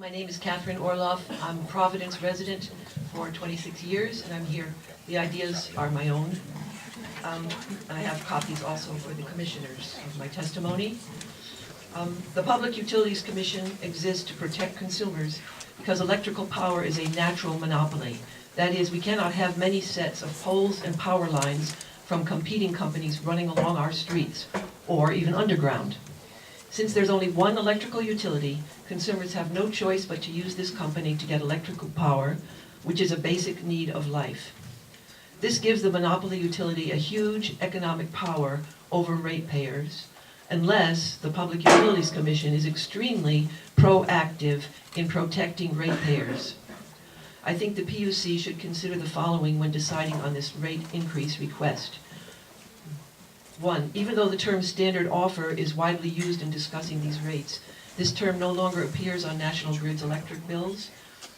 My name is Catherine Orloff. I'm a Providence resident for 26 years, and I'm here. The ideas are my own. I have copies also for the commissioners of my testimony. The Public Utilities Commission exists to protect consumers because electrical power is a natural monopoly. That is, we cannot have many sets of poles and power lines from competing companies running along our streets, or even underground. Since there's only one electrical utility, consumers have no choice but to use this company to get electrical power, which is a basic need of life. This gives the monopoly utility a huge economic power over ratepayers, unless the Public Utilities Commission is extremely proactive in protecting ratepayers. I think the PUC should consider the following when deciding on this rate increase request. 1, even though the term standard offer is widely used in discussing these rates, this term no longer appears on National Grid's electric bills,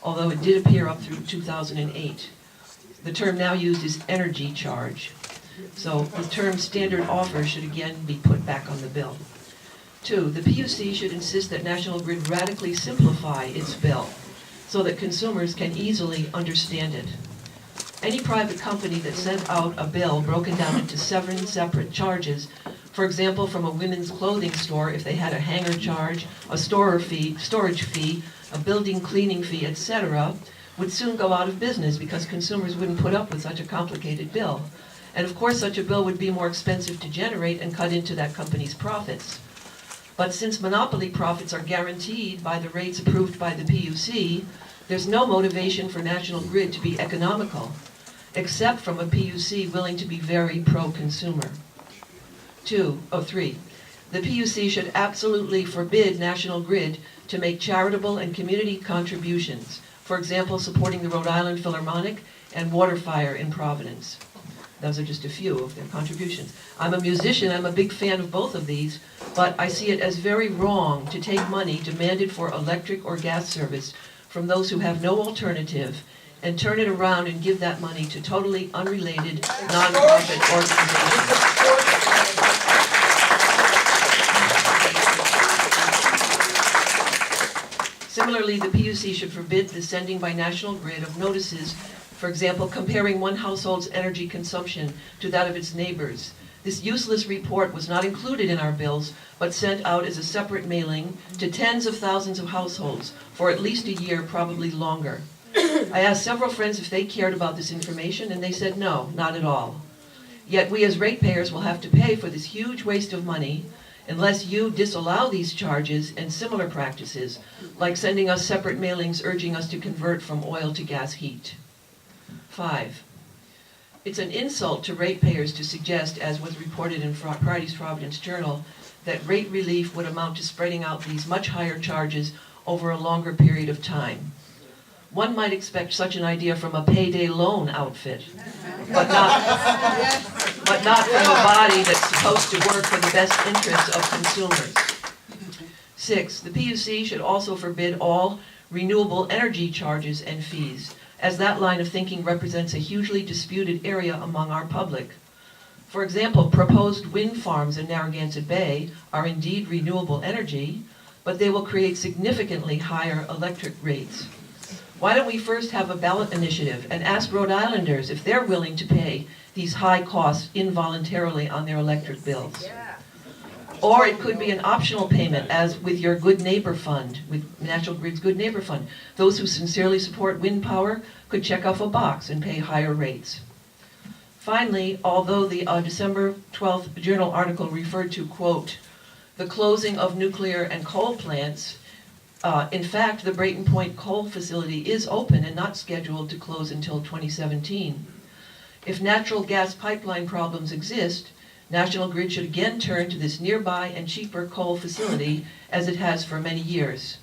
although it did appear up through 2008. The term now used is energy charge. So the term standard offer should again be put back on the bill. 2, the PUC should insist that National Grid radically simplify its bill so that consumers can easily understand it. Any private company that sent out a bill broken down into 7 separate charges, for example, from a women's clothing store, if they had a hanger charge, a storage fee, a building cleaning fee, etc., would soon go out of business because consumers wouldn't put up with such a complicated bill. And of course, such a bill would be more expensive to generate and cut into that company's profits. But since monopoly profits are guaranteed by the rates approved by the PUC, there's no motivation for National Grid to be economical, except from a PUC willing to be very pro-consumer. 3, the PUC should absolutely forbid National Grid to make charitable and community contributions, for example, supporting the Rhode Island Philharmonic and Ratepayer in Providence. Those are just a few of their contributions. I'm a musician, I'm a big fan of both of these, but I see it as very wrong to take money demanded for electric or gas service from those who have no alternative and turn it around and give that money to totally unrelated nonprofit organizations. Similarly, the PUC should forbid the sending by National Grid of notices, for example, comparing one household's energy consumption to that of its neighbors. This useless report was not included in our bills, but sent out as a separate mailing to tens of thousands of households for at least a year, probably longer. I asked several friends if they cared about this information, and they said no, not at all. Yet we as ratepayers will have to pay for this huge waste of money unless you disallow these charges and similar practices, like sending us separate mailings urging us to convert from oil to gas heat. 5, it's an insult to ratepayers to suggest, as was reported in Friday's Providence Journal, that rate relief would amount to spreading out these much higher charges over a longer period of time. One might expect such an idea from a payday loan outfit, but not from a body that's supposed to work for the best interests of consumers. 6, the PUC should also forbid all renewable energy charges and fees, as that line of thinking represents a hugely disputed area among our public. For example, proposed wind farms in Narragansett Bay are indeed renewable energy, but they will create significantly higher electric rates. Why don't we first have a ballot initiative and ask Rhode Islanders if they're willing to pay these high costs involuntarily on their electric bills? Or it could be an optional payment, as with your Good Neighbor Fund, with National Grid's Good Neighbor Fund. Those who sincerely support wind power could check off a box and pay higher rates. Finally, although the December 12th Journal article referred to, quote, the closing of nuclear and coal plants, in fact, the Brayton Point coal facility is open and not scheduled to close until 2017. If natural gas pipeline problems exist, National Grid should again turn to this nearby and cheaper coal facility as it has for many years.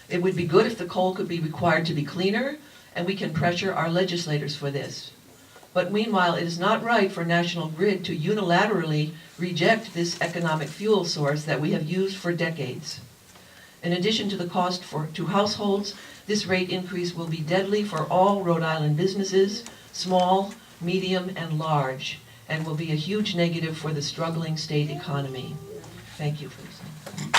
It would be good if the coal could be required to be cleaner, and we can pressure our legislators for this. But meanwhile, it is not right for National Grid to unilaterally reject this economic fuel source that we have used for decades. In addition to the cost to households, this rate increase will be deadly for all Rhode Island businesses, small, medium, and large, and will be a huge negative for the struggling state economy. Thank you for listening.